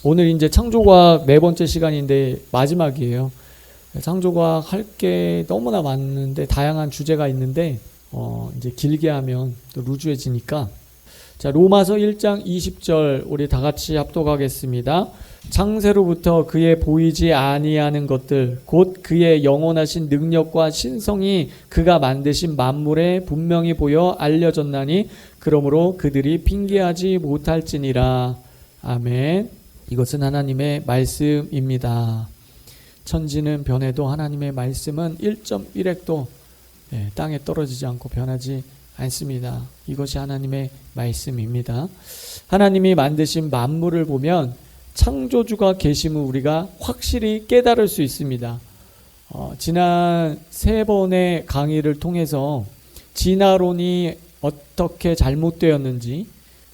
오늘 이제 창조과학 네 번째 시간인데 마지막이에요. 창조과학 할 게 너무나 많은데 다양한 주제가 있는데 이제 길게 하면 또 루즈해지니까 자, 로마서 1장 20절 우리 다 같이 합독하겠습니다. 창세로부터 그의 보이지 아니하는 것들 곧 그의 영원하신 능력과 신성이 그가 만드신 만물에 분명히 보여 알려졌나니 그러므로 그들이 핑계하지 못할지니라. 아멘. 이것은 하나님의 말씀입니다. 천지는 변해도 하나님의 말씀은 1.1획도 땅에 떨어지지 않고 변하지 않습니다. 이것이 하나님의 말씀입니다. 하나님이 만드신 만물을 보면 창조주가 계심을 우리가 확실히 깨달을 수 있습니다. 지난 3번의 강의를 통해서 진화론이 어떻게 잘못되었는지,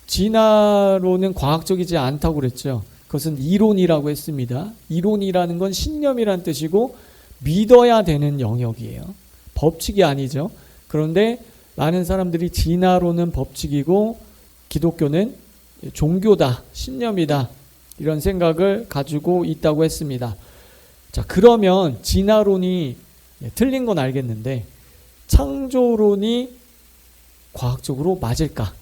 진화론은 과학적이지 않다고 그랬죠. 그것은 이론이라고 했습니다. 이론이라는 건 신념이란 뜻이고 믿어야 되는 영역이에요. 법칙이 아니죠. 그런데 많은 사람들이 진화론은 법칙이고 기독교는 종교다, 신념이다 이런 생각을 가지고 있다고 했습니다. 자, 그러면 진화론이 틀린 건 알겠는데 창조론이 과학적으로 맞을까?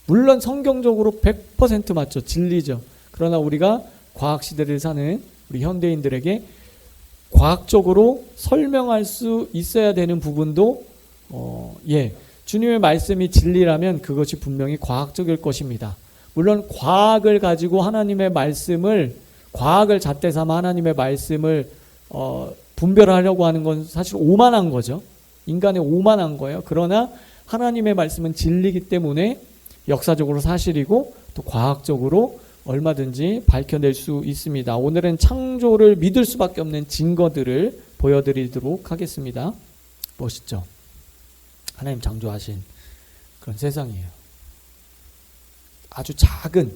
물론 성경적으로 100% 맞죠. 진리죠. 그러나 우리가 과학시대를 사는 우리 현대인들에게 과학적으로 설명할 수 있어야 되는 부분도 주님의 말씀이 진리라면 그것이 분명히 과학적일 것입니다. 물론 과학을 가지고 하나님의 말씀을 과학을 잣대 삼아 하나님의 말씀을 분별하려고 하는 건 사실 오만한 거죠. 인간의 오만한 거예요. 그러나 하나님의 말씀은 진리이기 때문에 역사적으로 사실이고 또 과학적으로 얼마든지 밝혀낼 수 있습니다. 오늘은 창조를 믿을 수밖에 없는 증거들을 보여드리도록 하겠습니다. 멋있죠? 하나님 창조하신 그런 세상이에요. 아주 작은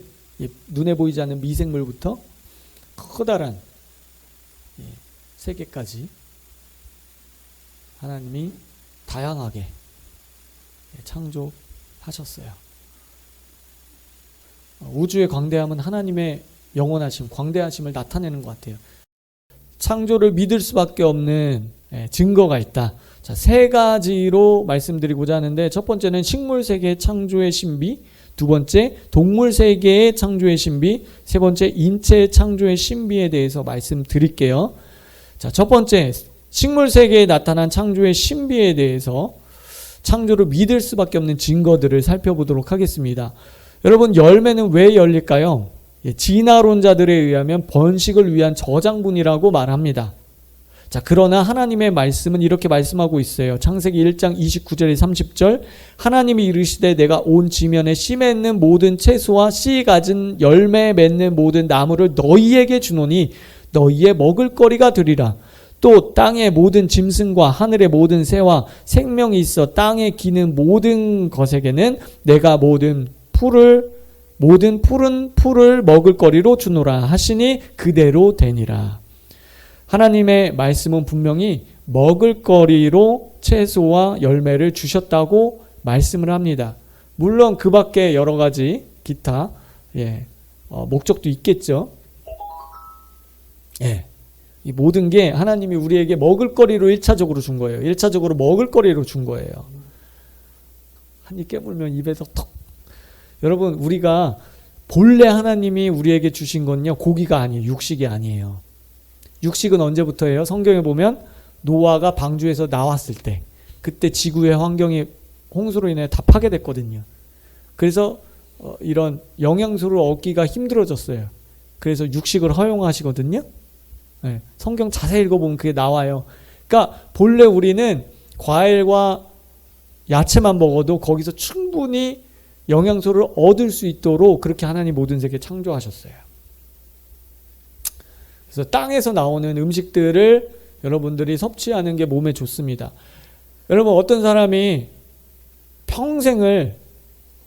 눈에 보이지 않는 미생물부터 커다란 세계까지 하나님이 다양하게 창조하셨어요. 우주의 광대함은 하나님의 영원하심, 광대하심을 나타내는 것 같아요. 창조를 믿을 수밖에 없는 증거가 있다. 자, 3가지로 말씀드리고자 하는데 첫 번째는 식물 세계의 창조의 신비, 두 번째 동물 세계의 창조의 신비, 세 번째 인체 창조의 신비에 대해서 말씀드릴게요. 자, 첫 번째 식물 세계에 나타난 창조의 신비에 대해서 창조를 믿을 수밖에 없는 증거들을 살펴보도록 하겠습니다. 여러분, 열매는 왜 열릴까요? 진화론자들에 의하면 번식을 위한 저장분이라고 말합니다. 자, 그러나 하나님의 말씀은 이렇게 말씀하고 있어요. 창세기 1장 29절에 30절 하나님이 이르시되 내가 온 지면에 씨 맺는 모든 채소와 씨 가진 열매 맺는 모든 나무를 너희에게 주노니 너희의 먹을거리가 되리라. 또 땅의 모든 짐승과 하늘의 모든 새와 생명이 있어 땅에 기는 모든 것에게는 내가 모든 푸른 풀을 먹을거리로 주노라 하시니 그대로 되니라. 하나님의 말씀은 분명히 먹을거리로 채소와 열매를 주셨다고 말씀을 합니다. 물론 그 밖에 여러 가지 기타 목적도 있겠죠. 이 모든 게 하나님이 우리에게 먹을거리로 1차적으로 준 거예요. 1차적으로 먹을거리로 준 거예요. 한 입 깨물면 입에서 턱. 여러분, 우리가 본래 하나님이 우리에게 주신 건요, 고기가 아니에요. 육식이 아니에요. 육식은 언제부터예요? 성경에 보면 노아가 방주에서 나왔을 때, 그때 지구의 환경이 홍수로 인해 다 파괴됐거든요. 그래서 이런 영양소를 얻기가 힘들어졌어요. 그래서 육식을 허용하시거든요. 성경 자세히 읽어보면 그게 나와요. 그러니까 본래 우리는 과일과 야채만 먹어도 거기서 충분히 영양소를 얻을 수 있도록 그렇게 하나님 모든 세계 창조하셨어요. 그래서 땅에서 나오는 음식들을 여러분들이 섭취하는 게 몸에 좋습니다. 여러분, 어떤 사람이 평생을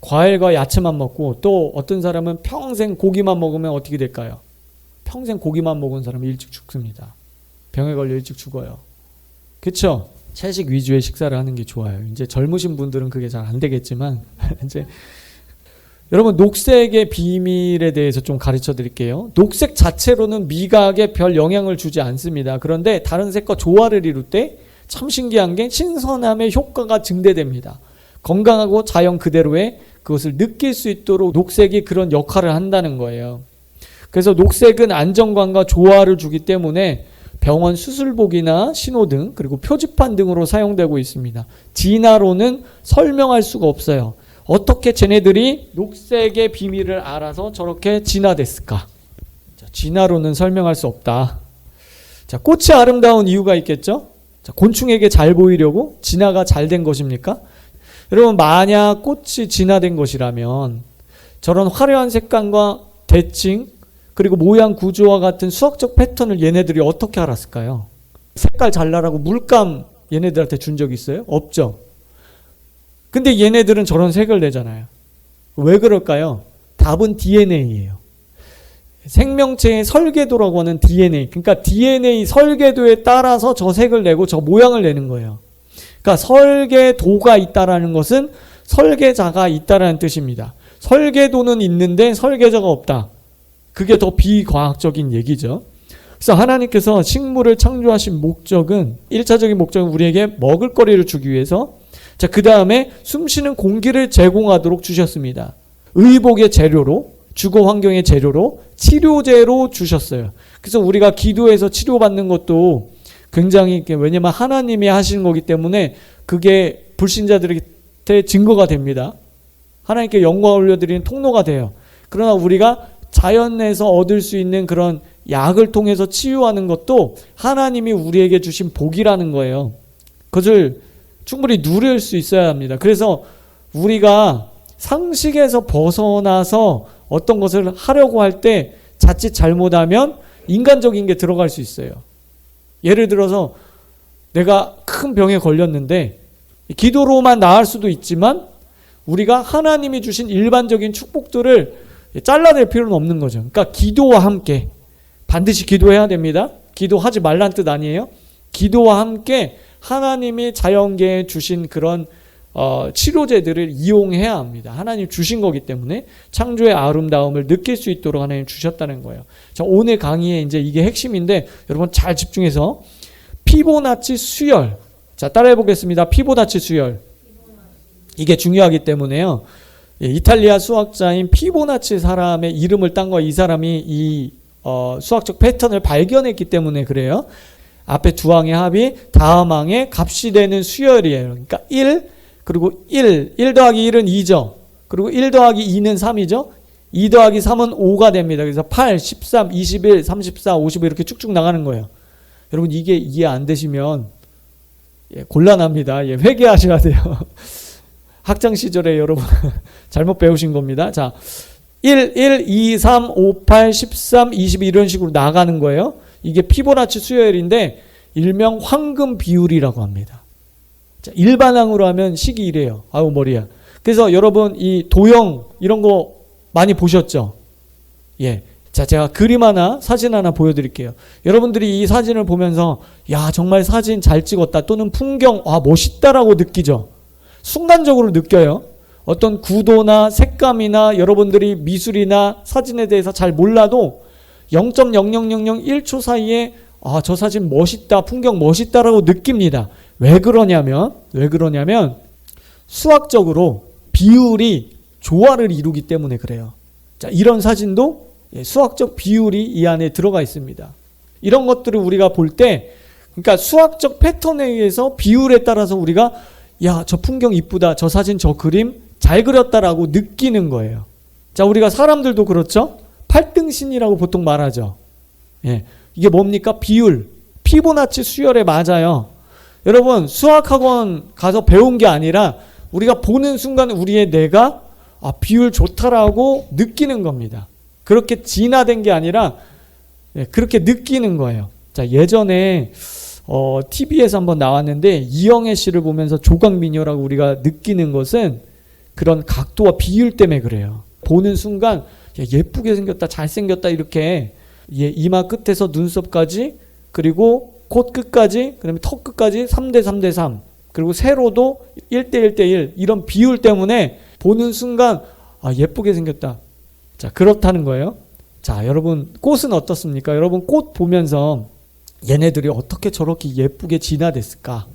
과일과 야채만 먹고 또 어떤 사람은 평생 고기만 먹으면 어떻게 될까요? 평생 고기만 먹은 사람은 일찍 죽습니다. 병에 걸려 일찍 죽어요. 그렇죠? 채식 위주의 식사를 하는 게 좋아요. 이제 젊으신 분들은 그게 잘 안 되겠지만 이제 여러분, 녹색의 비밀에 대해서 좀 가르쳐 드릴게요. 녹색 자체로는 미각에 별 영향을 주지 않습니다. 그런데 다른 색과 조화를 이룰 때 참 신기한 게 신선함의 효과가 증대됩니다. 건강하고 자연 그대로의 그것을 느낄 수 있도록 녹색이 그런 역할을 한다는 거예요. 그래서 녹색은 안정감과 조화를 주기 때문에 병원 수술복이나 신호등 그리고 표지판 등으로 사용되고 있습니다. 진화로는 설명할 수가 없어요. 어떻게 쟤네들이 녹색의 비밀을 알아서 저렇게 진화됐을까? 자, 진화로는 설명할 수 없다. 자, 꽃이 아름다운 이유가 있겠죠? 자, 곤충에게 잘 보이려고 진화가 잘 된 것입니까? 여러분, 만약 꽃이 진화된 것이라면 저런 화려한 색감과 대칭 그리고 모양 구조와 같은 수학적 패턴을 얘네들이 어떻게 알았을까요? 색깔 잘라라고 물감 얘네들한테 준 적 있어요? 없죠. 근데 얘네들은 저런 색을 내잖아요. 왜 그럴까요? 답은 DNA예요. 생명체의 설계도라고 하는 DNA. 그러니까 DNA 설계도에 따라서 저 색을 내고 저 모양을 내는 거예요. 그러니까 설계도가 있다라는 것은 설계자가 있다라는 뜻입니다. 설계도는 있는데 설계자가 없다. 그게 더 비과학적인 얘기죠. 그래서 하나님께서 식물을 창조하신 목적은 1차적인 목적은 우리에게 먹을거리를 주기 위해서, 자, 그 다음에 숨쉬는 공기를 제공하도록 주셨습니다. 의복의 재료로, 주거 환경의 재료로, 치료제로 주셨어요. 그래서 우리가 기도해서 치료받는 것도 굉장히, 왜냐면 하나님이 하시는 거기 때문에 그게 불신자들한테 증거가 됩니다. 하나님께 영광을 올려드리는 통로가 돼요. 그러나 우리가 자연에서 얻을 수 있는 그런 약을 통해서 치유하는 것도 하나님이 우리에게 주신 복이라는 거예요. 그것을 충분히 누릴 수 있어야 합니다. 그래서 우리가 상식에서 벗어나서 어떤 것을 하려고 할 때 자칫 잘못하면 인간적인 게 들어갈 수 있어요. 예를 들어서 내가 큰 병에 걸렸는데 기도로만 나을 수도 있지만 우리가 하나님이 주신 일반적인 축복들을 잘라낼 필요는 없는 거죠. 그러니까 기도와 함께 반드시 기도해야 됩니다. 기도하지 말란 뜻 아니에요. 기도와 함께 하나님이 자연계에 주신 그런 치료제들을 이용해야 합니다. 하나님 주신 거기 때문에 창조의 아름다움을 느낄 수 있도록 하나님 주셨다는 거예요. 자, 오늘 강의에 이제 이게 핵심인데 여러분 잘 집중해서 피보나치 수열. 자, 따라해 보겠습니다. 피보나치 수열. 이게 중요하기 때문에요. 이탈리아 수학자인 피보나치 사람의 이름을 딴 거예요. 이 사람이 이 수학적 패턴을 발견했기 때문에 그래요. 앞에 두 항의 합이 다음 항의 값이 되는 수열이에요. 그러니까 1 그리고 1 더하기 1은 2죠. 그리고 1 더하기 2는 3이죠. 2 더하기 3은 5가 됩니다. 그래서 8, 13, 21, 34, 55 이렇게 쭉쭉 나가는 거예요. 여러분 이게 이해 안 되시면 곤란합니다. 회개하셔야 돼요. 학창 시절에 여러분 잘못 배우신 겁니다. 자, 1, 2, 3, 5, 8, 13, 22 이런 식으로 나가는 거예요. 이게 피보나치 수열인데 일명 황금 비율이라고 합니다. 자, 일반항으로 하면 식이 이래요. 아우 머리야. 그래서 여러분 이 도형 이런 거 많이 보셨죠? 예. 자, 제가 그림 하나, 사진 하나 보여드릴게요. 여러분들이 이 사진을 보면서 야 정말 사진 잘 찍었다 또는 풍경 멋있다라고 느끼죠? 순간적으로 느껴요. 어떤 구도나 색감이나 여러분들이 미술이나 사진에 대해서 잘 몰라도 0.00001초 사이에 저 사진 멋있다, 풍경 멋있다라고 느낍니다. 왜 그러냐면 수학적으로 비율이 조화를 이루기 때문에 그래요. 자, 이런 사진도 수학적 비율이 이 안에 들어가 있습니다. 이런 것들을 우리가 볼 때, 그러니까 수학적 패턴에 의해서 비율에 따라서 우리가 야, 저 풍경 이쁘다, 저 사진, 저 그림 잘 그렸다라고 느끼는 거예요. 자, 우리가 사람들도 그렇죠? 8등신이라고 보통 말하죠. 예, 이게 뭡니까? 비율, 피보나치 수열에 맞아요. 여러분 수학학원 가서 배운 게 아니라 우리가 보는 순간 우리의 뇌가 비율 좋다라고 느끼는 겁니다. 그렇게 진화된 게 아니라 그렇게 느끼는 거예요. 자, 예전에 TV에서 한번 나왔는데 이영애 씨를 보면서 조각미녀라고 우리가 느끼는 것은 그런 각도와 비율 때문에 그래요. 보는 순간 예쁘게 생겼다, 잘생겼다 이렇게 이마 끝에서 눈썹까지 그리고 콧 끝까지 그다음에 턱 끝까지 3대 3대 3 그리고 세로도 1대 1대 1 이런 비율 때문에 보는 순간 예쁘게 생겼다. 자, 그렇다는 거예요. 자, 여러분 꽃은 어떻습니까? 여러분 꽃 보면서 얘네들이 어떻게 저렇게 예쁘게 진화됐을까?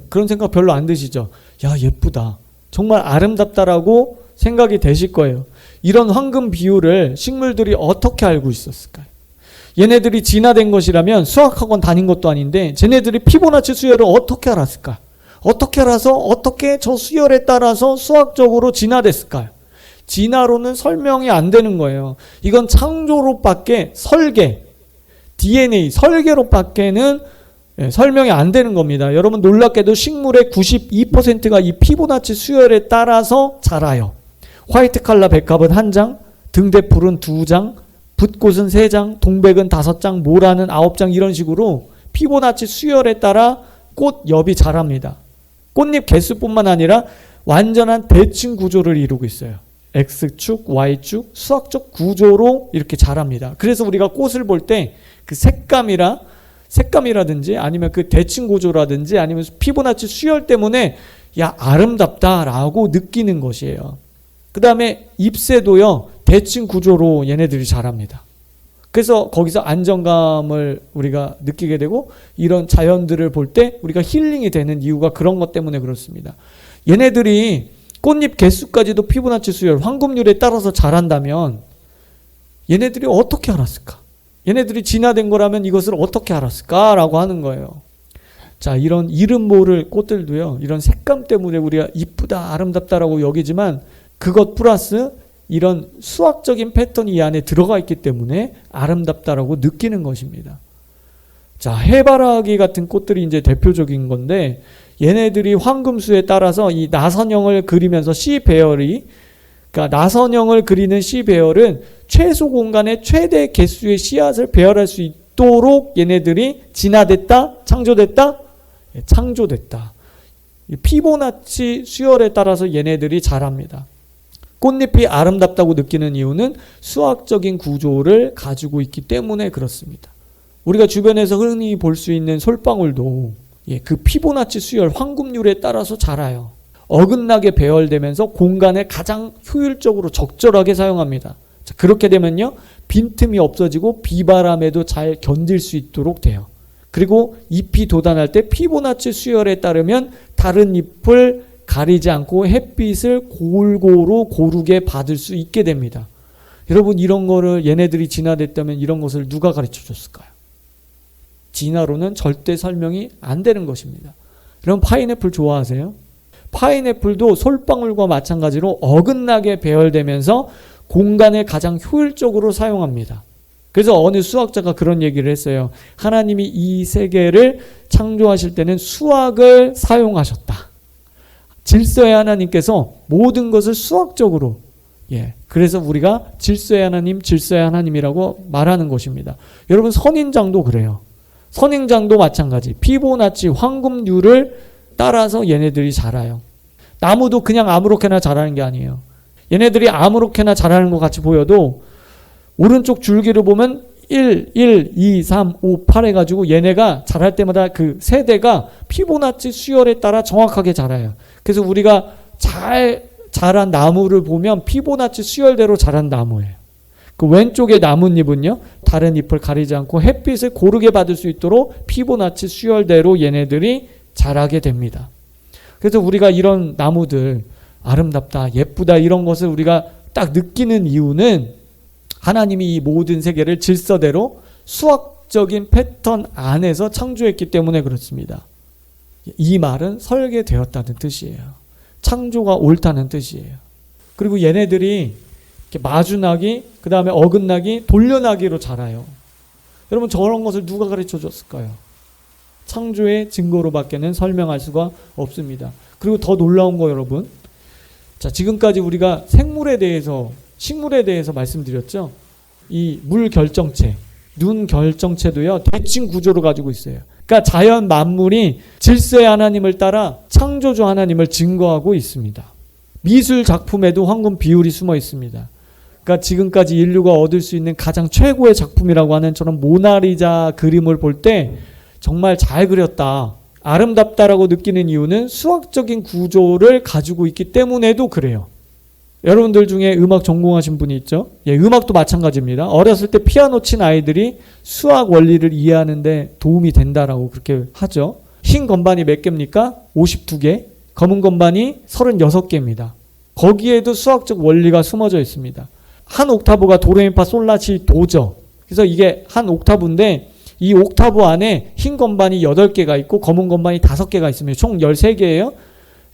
그런 생각 별로 안 드시죠? 야, 예쁘다. 정말 아름답다라고 생각이 되실 거예요. 이런 황금 비율을 식물들이 어떻게 알고 있었을까요? 얘네들이 진화된 것이라면 수학학원 다닌 것도 아닌데 쟤네들이 피보나치 수열을 어떻게 알았을까? 어떻게 알아서 어떻게 저 수열에 따라서 수학적으로 진화됐을까요? 진화로는 설명이 안 되는 거예요. 이건 창조로밖에 설계, DNA, 설계로밖에는 설명이 안 되는 겁니다. 여러분 놀랍게도 식물의 92%가 이 피보나치 수열에 따라서 자라요. 화이트 칼라 백합은 1장, 등대풀은 2장, 붓꽃은 3장, 동백은 5장, 모라는 9장 이런 식으로 피보나치 수열에 따라 꽃엽이 자랍니다. 꽃잎 개수뿐만 아니라 완전한 대칭 구조를 이루고 있어요. X축, Y축, 수학적 구조로 이렇게 자랍니다. 그래서 우리가 꽃을 볼 때 그 색감이라든지 아니면 그 대칭 구조라든지 아니면 피보나치 수열 때문에 야, 아름답다라고 느끼는 것이에요. 그 다음에 잎새도요, 대칭 구조로 얘네들이 자랍니다. 그래서 거기서 안정감을 우리가 느끼게 되고 이런 자연들을 볼 때 우리가 힐링이 되는 이유가 그런 것 때문에 그렇습니다. 얘네들이 꽃잎 개수까지도 피보나치 수열, 황금률에 따라서 자란다면 얘네들이 어떻게 알았을까? 얘네들이 진화된 거라면 이것을 어떻게 알았을까라고 하는 거예요. 자, 이런 이름 모를 꽃들도요, 이런 색감 때문에 우리가 이쁘다, 아름답다라고 여기지만 그것 플러스 이런 수학적인 패턴이 이 안에 들어가 있기 때문에 아름답다라고 느끼는 것입니다. 자, 해바라기 같은 꽃들이 이제 대표적인 건데 얘네들이 황금수에 따라서 이 나선형을 그리면서 C 배열이, 그러니까 나선형을 그리는 C 배열은 최소 공간의 최대 개수의 씨앗을 배열할 수 있도록 얘네들이 진화됐다, 창조됐다, 창조됐다. 피보나치 수열에 따라서 얘네들이 자랍니다. 꽃잎이 아름답다고 느끼는 이유는 수학적인 구조를 가지고 있기 때문에 그렇습니다. 우리가 주변에서 흔히 볼 수 있는 솔방울도 그 피보나치 수열, 황금률에 따라서 자라요. 어긋나게 배열되면서 공간을 가장 효율적으로 적절하게 사용합니다. 자, 그렇게 되면요, 빈틈이 없어지고 비바람에도 잘 견딜 수 있도록 돼요. 그리고 잎이 돋아날 때 피보나치 수열에 따르면 다른 잎을 가리지 않고 햇빛을 골고루 고르게 받을 수 있게 됩니다. 여러분, 이런 거를 얘네들이 진화됐다면 이런 것을 누가 가르쳐 줬을까요? 진화로는 절대 설명이 안 되는 것입니다. 여러분, 파인애플 좋아하세요? 파인애플도 솔방울과 마찬가지로 어긋나게 배열되면서 공간을 가장 효율적으로 사용합니다. 그래서 어느 수학자가 그런 얘기를 했어요. 하나님이 이 세계를 창조하실 때는 수학을 사용하셨다. 질서의 하나님께서 모든 것을 수학적으로, 그래서 우리가 질서의 하나님, 질서의 하나님이라고 말하는 것입니다. 여러분, 선인장도 그래요. 선인장도 마찬가지. 피보나치 황금률을 따라서 얘네들이 자라요. 나무도 그냥 아무렇게나 자라는 게 아니에요. 얘네들이 아무렇게나 자라는 것 같이 보여도 오른쪽 줄기를 보면 1, 2, 3, 5, 8 해가지고 얘네가 자랄 때마다 그 세대가 피보나치 수열에 따라 정확하게 자라요. 그래서 우리가 잘 자란 나무를 보면 피보나치 수열대로 자란 나무예요. 그 왼쪽의 나뭇잎은요, 다른 잎을 가리지 않고 햇빛을 고르게 받을 수 있도록 피보나치 수열대로 얘네들이 자라게 됩니다. 그래서 우리가 이런 나무들 아름답다, 예쁘다 이런 것을 우리가 딱 느끼는 이유는 하나님이 이 모든 세계를 질서대로 수학적인 패턴 안에서 창조했기 때문에 그렇습니다. 이 말은 설계되었다는 뜻이에요. 창조가 옳다는 뜻이에요. 그리고 얘네들이 이렇게 마주나기, 그 다음에 어긋나기, 돌려나기로 자라요. 여러분, 저런 것을 누가 가르쳐 줬을까요? 창조의 증거로밖에는 설명할 수가 없습니다. 그리고 더 놀라운 거 여러분, 자, 지금까지 우리가 생물에 대해서, 식물에 대해서 말씀드렸죠. 이 물 결정체, 눈 결정체도요, 대칭 구조를 가지고 있어요. 그러니까 자연 만물이 질서의 하나님을 따라 창조주 하나님을 증거하고 있습니다. 미술 작품에도 황금 비율이 숨어 있습니다. 그러니까 지금까지 인류가 얻을 수 있는 가장 최고의 작품이라고 하는 저런 모나리자 그림을 볼 때 정말 잘 그렸다, 아름답다라고 느끼는 이유는 수학적인 구조를 가지고 있기 때문에도 그래요. 여러분들 중에 음악 전공하신 분이 있죠? 예, 음악도 마찬가지입니다. 어렸을 때 피아노 친 아이들이 수학 원리를 이해하는데 도움이 된다라고 그렇게 하죠. 흰 건반이 몇 개입니까? 52개. 검은 건반이 36개입니다. 거기에도 수학적 원리가 숨어져 있습니다. 한 옥타브가 도레미파 솔라시 도죠. 그래서 이게 한 옥타브인데 이 옥타브 안에 흰 건반이 8개가 있고 검은 건반이 5개가 있으면 총 13개예요.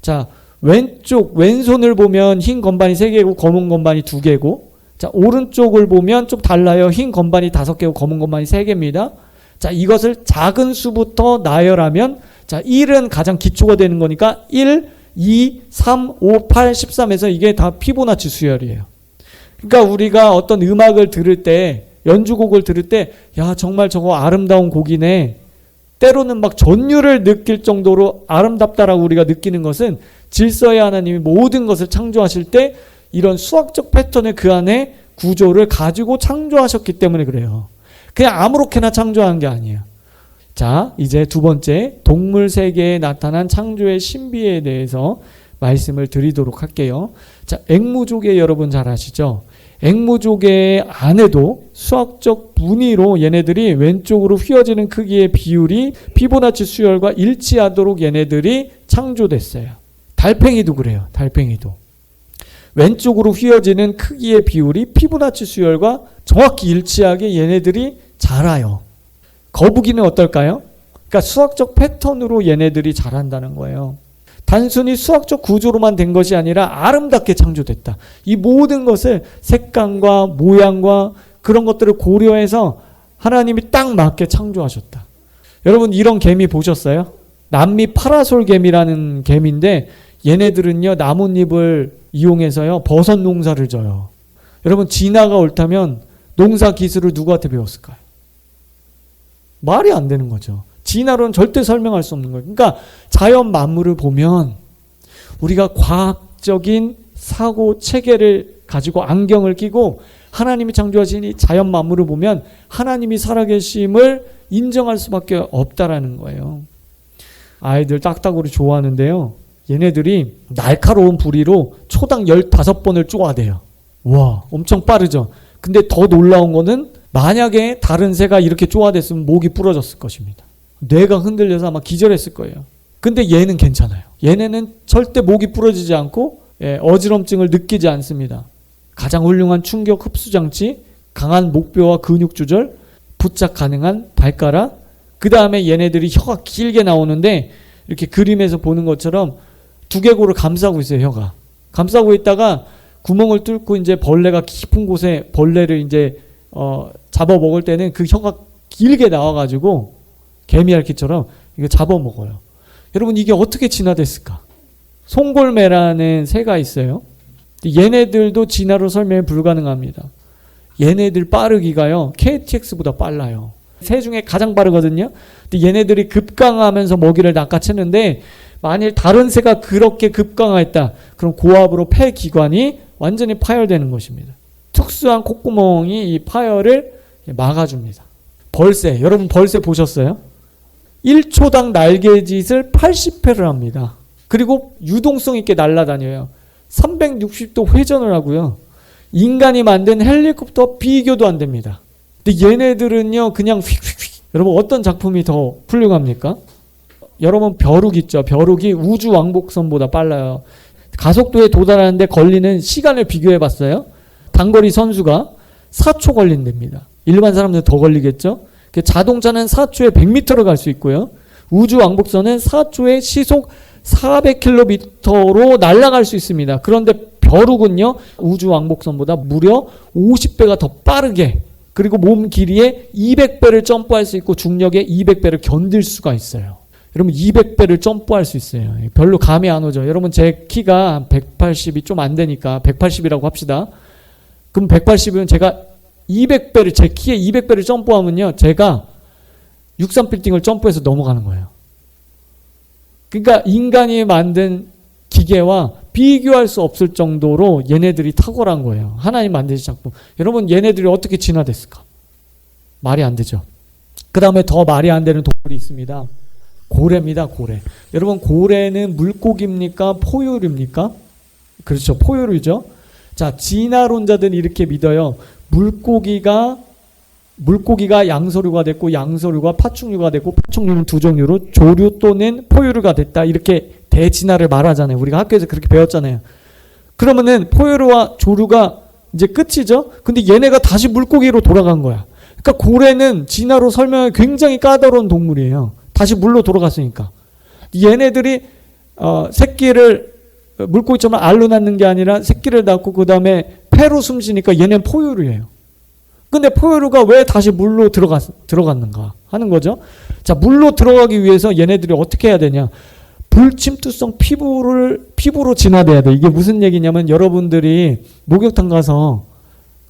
자, 왼손을 보면 흰 건반이 3개고 검은 건반이 2개고, 자, 오른쪽을 보면 좀 달라요. 흰 건반이 5개고 검은 건반이 3개입니다. 자, 이것을 작은 수부터 나열하면, 자, 1은 가장 기초가 되는 거니까 1, 2, 3, 5, 8, 13에서 이게 다 피보나치 수열이에요. 그러니까 우리가 어떤 음악을 들을 때, 연주곡을 들을 때, 야, 정말 저거 아름다운 곡이네. 때로는 막 전율을 느낄 정도로 아름답다라고 우리가 느끼는 것은 질서의 하나님이 모든 것을 창조하실 때 이런 수학적 패턴의 그 안에 구조를 가지고 창조하셨기 때문에 그래요. 그냥 아무렇게나 창조한 게 아니에요. 자, 이제 두 번째, 동물 세계에 나타난 창조의 신비에 대해서 말씀을 드리도록 할게요. 자, 앵무조개 여러분 잘 아시죠? 앵무조개 안에도 수학적 분위로 얘네들이 왼쪽으로 휘어지는 크기의 비율이 피보나치 수열과 일치하도록 얘네들이 창조됐어요. 달팽이도 그래요. 달팽이도. 왼쪽으로 휘어지는 크기의 비율이 피보나치 수열과 정확히 일치하게 얘네들이 자라요. 거북이는 어떨까요? 그러니까 수학적 패턴으로 얘네들이 자란다는 거예요. 단순히 수학적 구조로만 된 것이 아니라 아름답게 창조됐다. 이 모든 것을 색감과 모양과 그런 것들을 고려해서 하나님이 딱 맞게 창조하셨다. 여러분 이런 개미 보셨어요? 남미 파라솔 개미라는 개미인데 얘네들은요 나뭇잎을 이용해서요 버섯 농사를 져요. 여러분 진화가 옳다면 농사 기술을 누구한테 배웠을까요? 말이 안 되는 거죠. 진화로는 절대 설명할 수 없는 거예요. 그러니까 자연 만물을 보면 우리가 과학적인 사고 체계를 가지고 안경을 끼고 하나님이 창조하신 이 자연 만물을 보면 하나님이 살아계심을 인정할 수밖에 없다라는 거예요. 아이들 딱딱으로 좋아하는데요. 얘네들이 날카로운 부리로 초당 15번을 쪼아대요. 와, 엄청 빠르죠. 근데 더 놀라운 거는 만약에 다른 새가 이렇게 쪼아댔으면 목이 부러졌을 것입니다. 뇌가 흔들려서 아마 기절했을 거예요. 근데 얘는 괜찮아요. 얘네는 절대 목이 부러지지 않고 어지럼증을 느끼지 않습니다. 가장 훌륭한 충격 흡수 장치, 강한 목뼈와 근육 조절, 부착 가능한 발가락, 그 다음에 얘네들이 혀가 길게 나오는데 이렇게 그림에서 보는 것처럼 두개골을 감싸고 있어요. 혀가 감싸고 있다가 구멍을 뚫고 이제 벌레가 깊은 곳에 벌레를 이제 잡아 먹을 때는 그 혀가 길게 나와가지고 개미알기처럼 이거 잡아먹어요. 여러분 이게 어떻게 진화됐을까? 송골매라는 새가 있어요. 얘네들도 진화로 설명이 불가능합니다. 얘네들 빠르기가요. KTX보다 빨라요. 새 중에 가장 빠르거든요. 근데 얘네들이 급강하면서 먹이를 낚아채는데 만일 다른 새가 그렇게 급강했다. 그럼 고압으로 폐 기관이 완전히 파열되는 것입니다. 특수한 콧구멍이 이 파열을 막아줍니다. 벌새, 여러분 벌새 보셨어요? 1초당 날개짓을 80회를 합니다. 그리고 유동성 있게 날아다녀요. 360도 회전을 하고요. 인간이 만든 헬리콥터 비교도 안 됩니다. 근데 얘네들은요 그냥 휙휙휙. 여러분 어떤 작품이 더 훌륭합니까? 여러분 벼룩 있죠. 벼룩이 우주 왕복선보다 빨라요. 가속도에 도달하는데 걸리는 시간을 비교해 봤어요. 단거리 선수가 4초 걸린답니다. 일반 사람들은 더 걸리겠죠. 자동차는 4초에 100m를 갈 수 있고요. 우주 왕복선은 4초에 시속 400km로 날아갈 수 있습니다. 그런데 벼룩은요 우주 왕복선보다 무려 50배가 더 빠르게, 그리고 몸 길이에 200배를 점프할 수 있고 중력에 200배를 견딜 수가 있어요. 여러분 200배를 점프할 수 있어요. 별로 감이 안 오죠. 여러분 제 키가 180이 좀 안 되니까 180이라고 합시다. 그럼 180이면 제가 200배를, 제 키에 200배를 점프하면요 제가 63빌딩을 점프해서 넘어가는 거예요. 그러니까 인간이 만든 기계와 비교할 수 없을 정도로 얘네들이 탁월한 거예요. 하나님 만드신 작품. 여러분 얘네들이 어떻게 진화됐을까? 말이 안 되죠. 그 다음에 더 말이 안 되는 동물이 있습니다. 고래입니다. 고래. 여러분 고래는 물고기입니까? 포유류입니까? 그렇죠. 포유류죠. 자, 진화론자들은 이렇게 믿어요. 물고기가 양서류가 됐고 양서류가 파충류가 됐고 파충류는 두 종류로 조류 또는 포유류가 됐다. 이렇게 대진화를 말하잖아요. 우리가 학교에서 그렇게 배웠잖아요. 그러면은 포유류와 조류가 이제 끝이죠. 근데 얘네가 다시 물고기로 돌아간 거야. 그러니까 고래는 진화로 설명하기 굉장히 까다로운 동물이에요. 다시 물로 돌아갔으니까. 얘네들이 새끼를 물고기처럼 알로 낳는 게 아니라 새끼를 낳고 그 다음에 폐로 숨쉬니까 얘네는 포유류예요. 근데 포유류가 왜 다시 물로 들어갔는가 하는 거죠. 자, 물로 들어가기 위해서 얘네들이 어떻게 해야 되냐. 불침투성 피부로 진화돼야 돼. 이게 무슨 얘기냐면 여러분들이 목욕탕 가서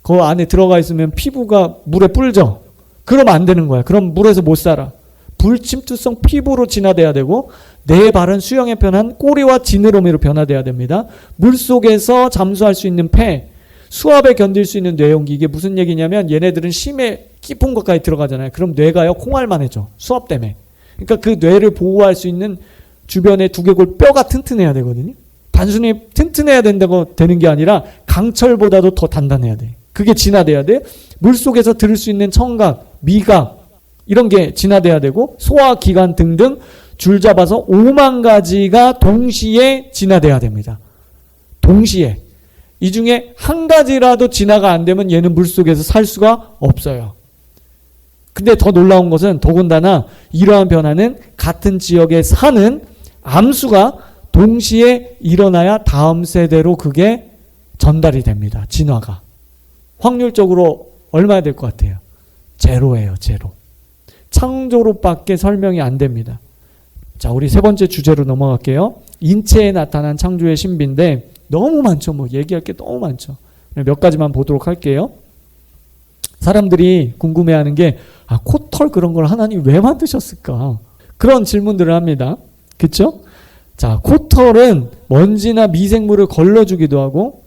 그 안에 들어가 있으면 피부가 물에 불죠. 그러면 안 되는 거야. 그럼 물에서 못 살아. 불침투성 피부로 진화돼야 되고 내 발은 수영에 편한 꼬리와 지느러미로 변화돼야 됩니다. 물속에서 잠수할 수 있는 폐, 수압에 견딜 수 있는 뇌용기. 이게 무슨 얘기냐면 얘네들은 심해 깊은 곳까지 들어가잖아요. 그럼 뇌가요 콩알만해져. 수압 때문에. 그러니까 그 뇌를 보호할 수 있는 주변에 두개골 뼈가 튼튼해야 되거든요. 단순히 튼튼해야 된다고 되는 게 아니라 강철보다도 더 단단해야 돼. 그게 진화돼야 돼. 물속에서 들을 수 있는 청각, 미각 이런 게 진화돼야 되고 소화기관 등등 줄 잡아서 5만 가지가 동시에 진화돼야 됩니다. 동시에. 이 중에 한 가지라도 진화가 안 되면 얘는 물속에서 살 수가 없어요. 근데 더 놀라운 것은 더군다나 이러한 변화는 같은 지역에 사는 암수가 동시에 일어나야 다음 세대로 그게 전달이 됩니다. 진화가. 확률적으로 얼마나 될 것 같아요? 제로예요. 제로. 창조로밖에 설명이 안 됩니다. 자, 우리 세 번째 주제로 넘어갈게요. 인체에 나타난 창조의 신비인데 너무 많죠. 뭐 얘기할 게 너무 많죠. 몇 가지만 보도록 할게요. 사람들이 궁금해하는 게 코털 그런 걸 하나님 왜 만드셨을까? 그런 질문들을 합니다. 그렇죠? 자, 코털은 먼지나 미생물을 걸러주기도 하고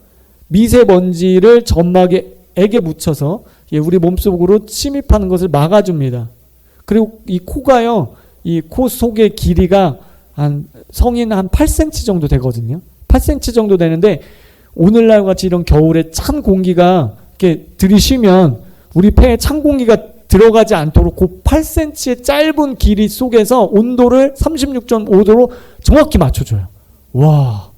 미세먼지를 점막에게 묻혀서 우리 몸속으로 침입하는 것을 막아줍니다. 그리고 이 코가요, 이 코 속의 길이가 성인 한 8cm 정도 되거든요. 8cm 정도 되는데 오늘날 같이 이런 겨울에 찬 공기가 이렇게 들이쉬면 우리 폐에 찬 공기가 들어가지 않도록 그 8cm의 짧은 길이 속에서 온도를 36.5도로 정확히 맞춰줘요. 와,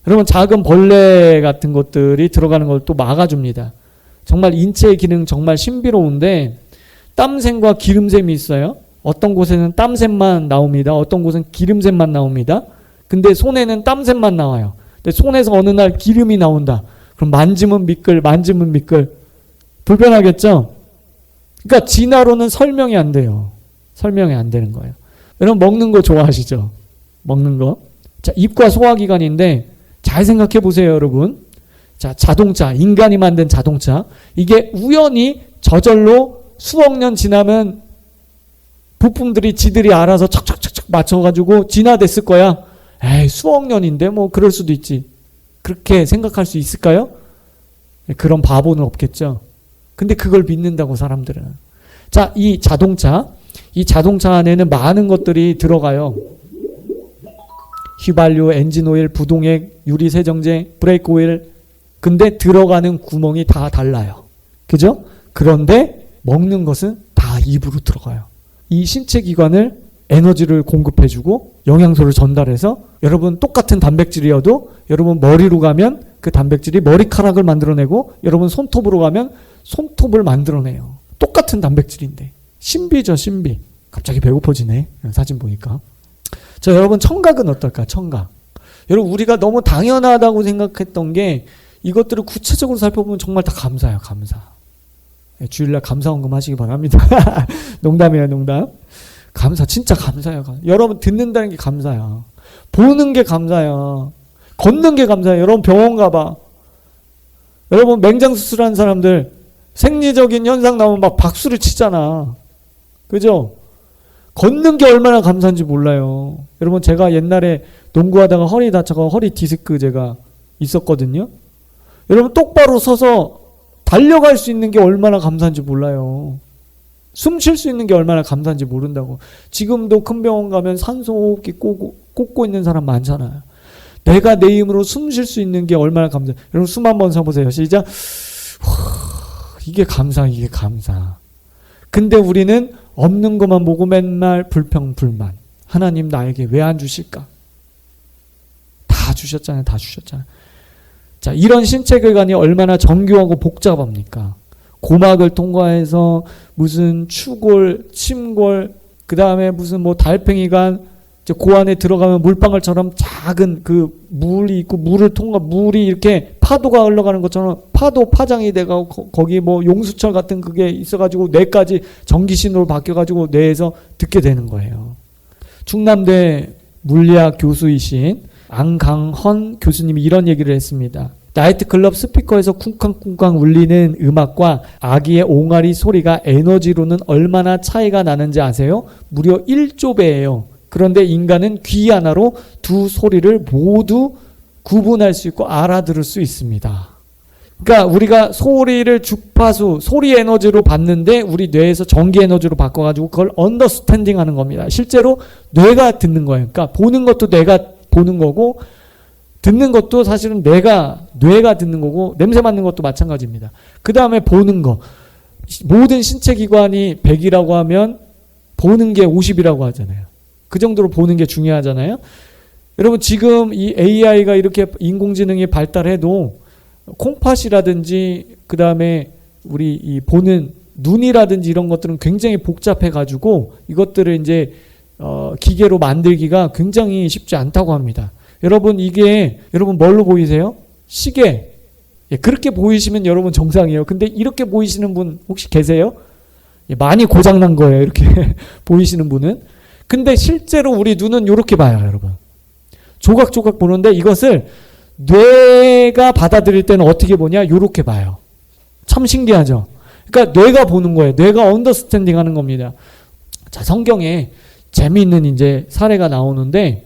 여러분 작은 벌레 같은 것들이 들어가는 걸 또 막아줍니다. 정말 인체의 기능 정말 신비로운데 땀샘과 기름샘이 있어요. 어떤 곳에는 땀샘만 나옵니다. 어떤 곳은 기름샘만 나옵니다. 근데 손에는 땀샘만 나와요. 근데 손에서 어느 날 기름이 나온다. 그럼 만지면 미끌, 만지면 미끌. 불편하겠죠? 그러니까 진화로는 설명이 안 돼요. 설명이 안 되는 거예요. 여러분 먹는 거 좋아하시죠? 먹는 거. 자, 입과 소화기관인데 잘 생각해 보세요, 여러분. 자, 자동차, 인간이 만든 자동차. 이게 우연히 저절로 수억 년 지나면 부품들이 지들이 알아서 척척척척 맞춰가지고 진화됐을 거야. 에이, 수억 년인데 뭐 그럴 수도 있지. 그렇게 생각할 수 있을까요? 그런 바보는 없겠죠. 근데 그걸 믿는다고 사람들은. 자, 이 자동차 안에는 많은 것들이 들어가요. 휘발유, 엔진오일, 부동액, 유리세정제, 브레이크 오일. 근데 들어가는 구멍이 다 달라요. 그죠? 그런데 먹는 것은 다 입으로 들어가요. 이 신체 기관을 에너지를 공급해주고 영양소를 전달해서 여러분 똑같은 단백질이어도 여러분 머리로 가면 그 단백질이 머리카락을 만들어내고 여러분 손톱으로 가면 손톱을 만들어내요. 똑같은 단백질인데. 신비죠, 신비. 갑자기 배고파지네. 사진 보니까. 자, 여러분 청각은 어떨까? 청각. 여러분 우리가 너무 당연하다고 생각했던 게 이것들을 구체적으로 살펴보면 정말 다 감사해요. 감사. 주일날 감사원금 하시기 바랍니다. 농담이에요, 농담. 감사, 진짜 감사해요. 여러분 듣는다는 게 감사야. 보는 게 감사야. 걷는 게 감사해요. 여러분 병원 가봐. 여러분 맹장 수술한 사람들 생리적인 현상 나오면 막 박수를 치잖아. 그죠? 걷는 게 얼마나 감사한지 몰라요. 여러분 제가 옛날에 농구하다가 허리 다쳐서 허리 디스크 제가 있었거든요. 여러분 똑바로 서서 달려갈 수 있는 게 얼마나 감사한지 몰라요. 숨 쉴 수 있는 게 얼마나 감사한지 모른다고. 지금도 큰 병원 가면 산소호흡기 꽂고 있는 사람 많잖아요. 내가 내 힘으로 숨 쉴 수 있는 게 얼마나 감사. 여러분 숨 한번 쉬어보세요. 시작. 이게 감사, 이게 감사. 근데 우리는 없는 것만 보고 맨날 불평불만. 하나님 나에게 왜 안 주실까? 다 주셨잖아요. 다 주셨잖아요. 자, 이런 신체결간이 얼마나 정교하고 복잡합니까? 고막을 통과해서 무슨 추골, 침골, 그 다음에 무슨 뭐 달팽이관, 그 안에 들어가면 물방울처럼 작은 그 물이 있고 물이 이렇게 파도가 흘러가는 것처럼 파장이 돼가고 거기 뭐 용수철 같은 그게 있어가지고 뇌까지 전기신호로 바뀌어가지고 뇌에서 듣게 되는 거예요. 충남대 물리학 교수이신 안강헌 교수님이 이런 얘기를 했습니다. 나이트클럽 스피커에서 쿵쾅쿵쾅 울리는 음악과 아기의 옹알이 소리가 에너지로는 얼마나 차이가 나는지 아세요? 무려 1조배예요. 그런데 인간은 귀 하나로 두 소리를 모두 구분할 수 있고 알아들을 수 있습니다. 그러니까 우리가 소리를 주파수, 소리 에너지로 받는데 우리 뇌에서 전기 에너지로 바꿔가지고 그걸 언더스탠딩 하는 겁니다. 실제로 뇌가 듣는 거예요. 그러니까 보는 것도 뇌가 보는 거고 듣는 것도 사실은 뇌가 듣는 거고 냄새 맡는 것도 마찬가지입니다. 그 다음에 보는 거. 모든 신체 기관이 100이라고 하면 보는 게 50이라고 하잖아요. 그 정도로 보는 게 중요하잖아요. 여러분 지금 이 AI가 이렇게 인공지능이 발달해도 콩팥이라든지 그 다음에 우리 이 보는 눈이라든지 이런 것들은 굉장히 복잡해가지고 이것들을 이제 기계로 만들기가 굉장히 쉽지 않다고 합니다. 여러분 이게 여러분 뭘로 보이세요? 시계. 예, 그렇게 보이시면 여러분 정상이에요. 근데 이렇게 보이시는 분 혹시 계세요? 예, 많이 고장난 거예요. 이렇게 보이시는 분은. 근데 실제로 우리 눈은 이렇게 봐요, 여러분. 조각조각 보는데 이것을 뇌가 받아들일 때는 어떻게 보냐? 이렇게 봐요. 참 신기하죠? 그러니까 뇌가 보는 거예요. 뇌가 언더스탠딩 하는 겁니다. 자, 성경에 재미있는 이제 사례가 나오는데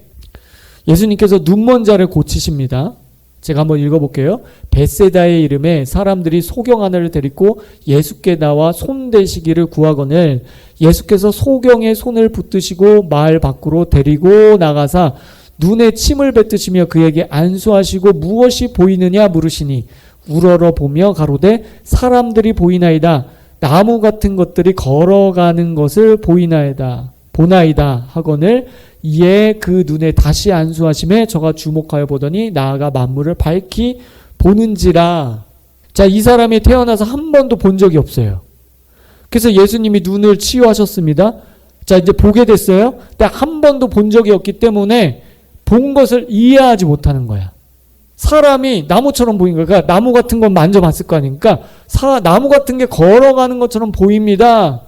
예수님께서 눈먼 자를 고치십니다. 제가 한번 읽어볼게요. 벳세다의 이름에 사람들이 소경 하나를 데리고 예수께 나와 손 대시기를 구하거늘 예수께서 소경의 손을 붙드시고 마을 밖으로 데리고 나가사 눈에 침을 뱉으시며 그에게 안수하시고 무엇이 보이느냐 물으시니 우러러 보며 가로되 사람들이 보이나이다. 나무 같은 것들이 걸어가는 것을 보나이다 하거늘 이에 그 눈에 다시 안수하심에 저가 주목하여 보더니 나아가 만물을 밝히 보는지라. 자, 이 사람이 태어나서 한 번도 본 적이 없어요. 그래서 예수님이 눈을 치유하셨습니다. 자, 이제 보게 됐어요. 근데 한 번도 본 적이 없기 때문에 본 것을 이해하지 못하는 거야. 사람이 나무처럼 보인 거야. 그러니까 나무 같은 건 만져봤을 거 아닙니까? 나무 같은 게 걸어가는 것처럼 보입니다.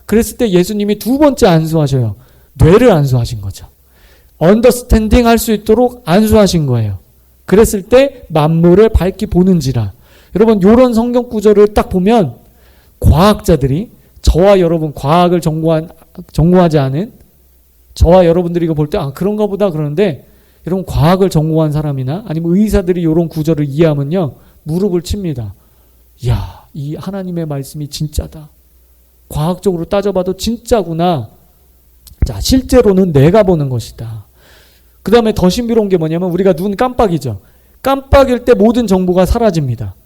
그랬을 때 예수님이 두 번째 안수하셔요. 뇌를 안수하신 거죠. 언더스탠딩 할 수 있도록 안수하신 거예요. 그랬을 때 만물을 밝히 보는지라. 여러분 이런 성경 구절을 딱 보면 과학자들이 저와 여러분 과학을 전공하지 않은 저와 여러분들이 이거 볼 때 그런가 보다 그러는데 여러분 과학을 전공한 사람이나 아니면 의사들이 이런 구절을 이해하면요 무릎을 칩니다. 이야, 이 하나님의 말씀이 진짜다. 과학적으로 따져봐도 진짜구나. 자, 실제로는 내가 보는 것이다. 그 다음에 더 신비로운 게 뭐냐면 우리가 눈 깜빡이죠. 깜빡일 때 모든 정보가 사라집니다.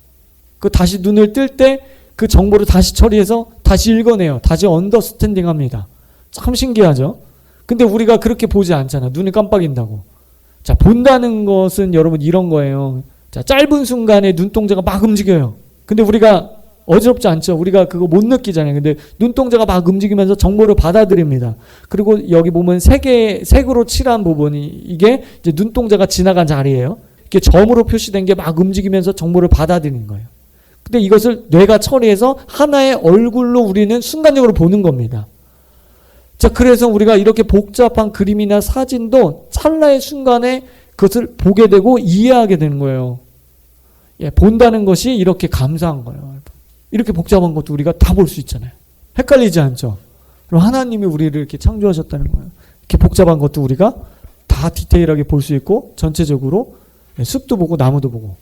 그 다시 눈을 뜰 때 그 정보를 다시 처리해서 다시 읽어내요. 다시 언더스탠딩 합니다. 참 신기하죠. 근데 우리가 그렇게 보지 않잖아. 눈이 깜빡인다고. 자, 본다는 것은 여러분 이런 거예요. 자, 짧은 순간에 눈동자가 막 움직여요. 근데 우리가 어지럽지 않죠. 우리가 그거 못 느끼잖아요. 근데 눈동자가 막 움직이면서 정보를 받아들입니다. 그리고 여기 보면 색으로 칠한 부분이 이게 이제 눈동자가 지나간 자리예요. 이렇게 점으로 표시된 게 막 움직이면서 정보를 받아들이는 거예요. 근데 이것을 뇌가 처리해서 하나의 얼굴로 우리는 순간적으로 보는 겁니다. 자, 그래서 우리가 이렇게 복잡한 그림이나 사진도 찰나의 순간에 그것을 보게 되고 이해하게 되는 거예요. 예, 본다는 것이 이렇게 감사한 거예요. 이렇게 복잡한 것도 우리가 다 볼 수 있잖아요. 헷갈리지 않죠? 그럼 하나님이 우리를 이렇게 창조하셨다는 거예요. 이렇게 복잡한 것도 우리가 다 디테일하게 볼 수 있고 전체적으로 숲도 보고 나무도 보고.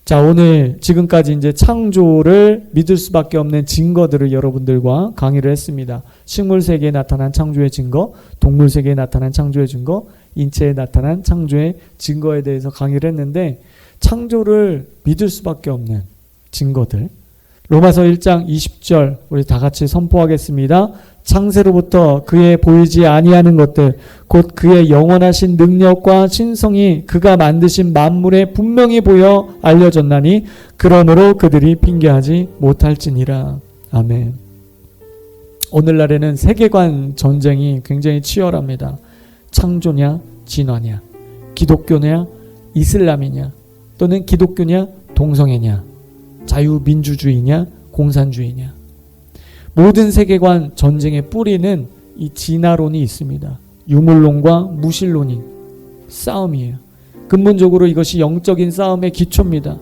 자, 오늘 지금까지 이제 창조를 믿을 수밖에 없는 증거들을 여러분들과 강의를 했습니다. 식물 세계에 나타난 창조의 증거, 동물 세계에 나타난 창조의 증거, 인체에 나타난 창조의 증거에 대해서 강의를 했는데, 창조를 믿을 수밖에 없는 증거들, 로마서 1장 20절 우리 다 같이 선포하겠습니다. 창세로부터 그의 보이지 아니하는 것들 곧 그의 영원하신 능력과 신성이 그가 만드신 만물에 분명히 보여 알려졌나니 그러므로 그들이 핑계하지 못할지니라. 아멘. 오늘날에는 세계관 전쟁이 굉장히 치열합니다. 창조냐 진화냐, 기독교냐 이슬람이냐, 또는 기독교냐 동성애냐, 자유민주주의냐 공산주의냐. 모든 세계관 전쟁의 뿌리는 이 진화론이 있습니다. 유물론과 무신론이 싸움이에요. 근본적으로 이것이 영적인 싸움의 기초입니다.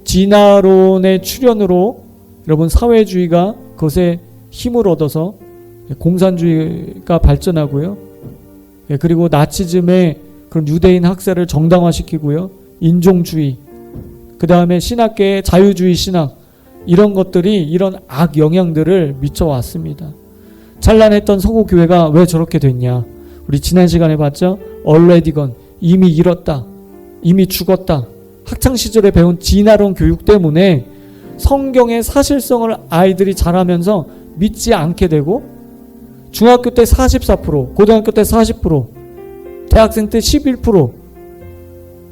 진화론의 출현으로 여러분 사회주의가 그것에 힘을 얻어서 공산주의가 발전하고요. 그리고 나치즘의 그런 유대인 학살을 정당화시키고요. 인종주의, 그 다음에 신학계의 자유주의 신학, 이런 것들이 이런 악 영향들을 미쳐왔습니다. 찬란했던 서구교회가 왜 저렇게 됐냐? 우리 지난 시간에 봤죠? already gone, 이미 잃었다, 이미 죽었다. 학창시절에 배운 진화론 교육 때문에 성경의 사실성을 아이들이 자라면서 믿지 않게 되고, 중학교 때 44%, 고등학교 때 40%, 대학생 때 11%,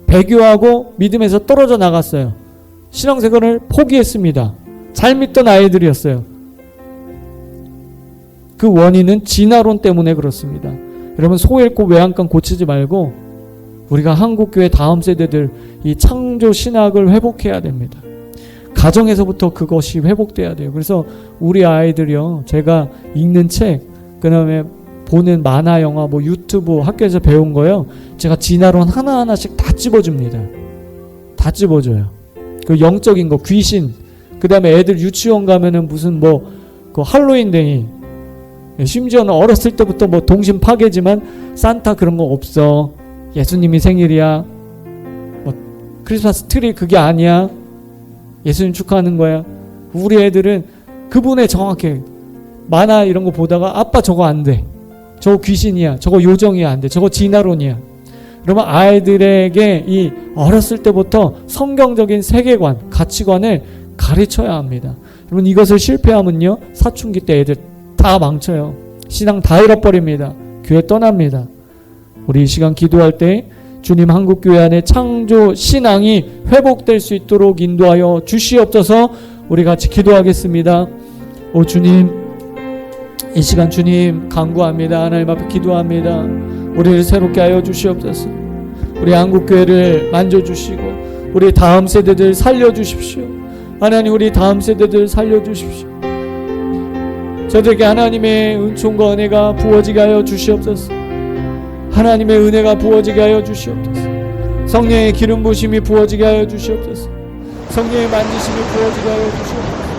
배교하고 믿음에서 떨어져 나갔어요. 신앙생활을 포기했습니다. 잘 믿던 아이들이었어요. 그 원인은 진화론 때문에 그렇습니다. 여러분, 소 잃고 외양간 고치지 말고 우리가 한국교회 다음 세대들 이 창조 신학을 회복해야 됩니다. 가정에서부터 그것이 회복돼야 돼요. 그래서 우리 아이들이요, 제가 읽는 책, 그 다음에 보는 만화, 영화, 뭐 유튜브, 학교에서 배운 거요, 제가 진화론 하나하나씩 다 찝어줍니다. 다 찝어줘요. 그 영적인 거, 귀신, 그 다음에 애들 유치원 가면은 무슨 그 할로윈데이, 심지어는 어렸을 때부터 동심 파괴지만 산타 그런 거 없어. 예수님이 생일이야. 크리스마스 트리 그게 아니야. 예수님 축하하는 거야. 우리 애들은 그분의 정확해. 만화 이런 거 보다가 아빠 저거 안 돼. 저거 귀신이야. 저거 요정이야. 안 돼. 저거 진화론이야. 그러면 아이들에게 이 어렸을 때부터 성경적인 세계관, 가치관을 가르쳐야 합니다. 여러분, 이것을 실패하면요, 사춘기 때 애들 다 망쳐요. 신앙 다 잃어버립니다. 교회 떠납니다. 우리 이 시간 기도할 때 주님, 한국교회 안에 창조 신앙이 회복될 수 있도록 인도하여 주시옵소서. 우리 같이 기도하겠습니다. 오 주님, 이 시간 주님 간구합니다. 하나님 앞에 기도합니다. 우리를 새롭게 하여 주시옵소서. 우리 한국교회를 만져주시고 우리 다음 세대들 살려주십시오. 하나님, 우리 다음 세대들 살려주십시오. 저들에게 하나님의 은총과 은혜가 부어지게 하여 주시옵소서. 하나님의 은혜가 부어지게 하여 주시옵소서. 성령의 기름 부으심이 부어지게 하여 주시옵소서. 성령의 만지심이 부어지게 하여 주시옵소서.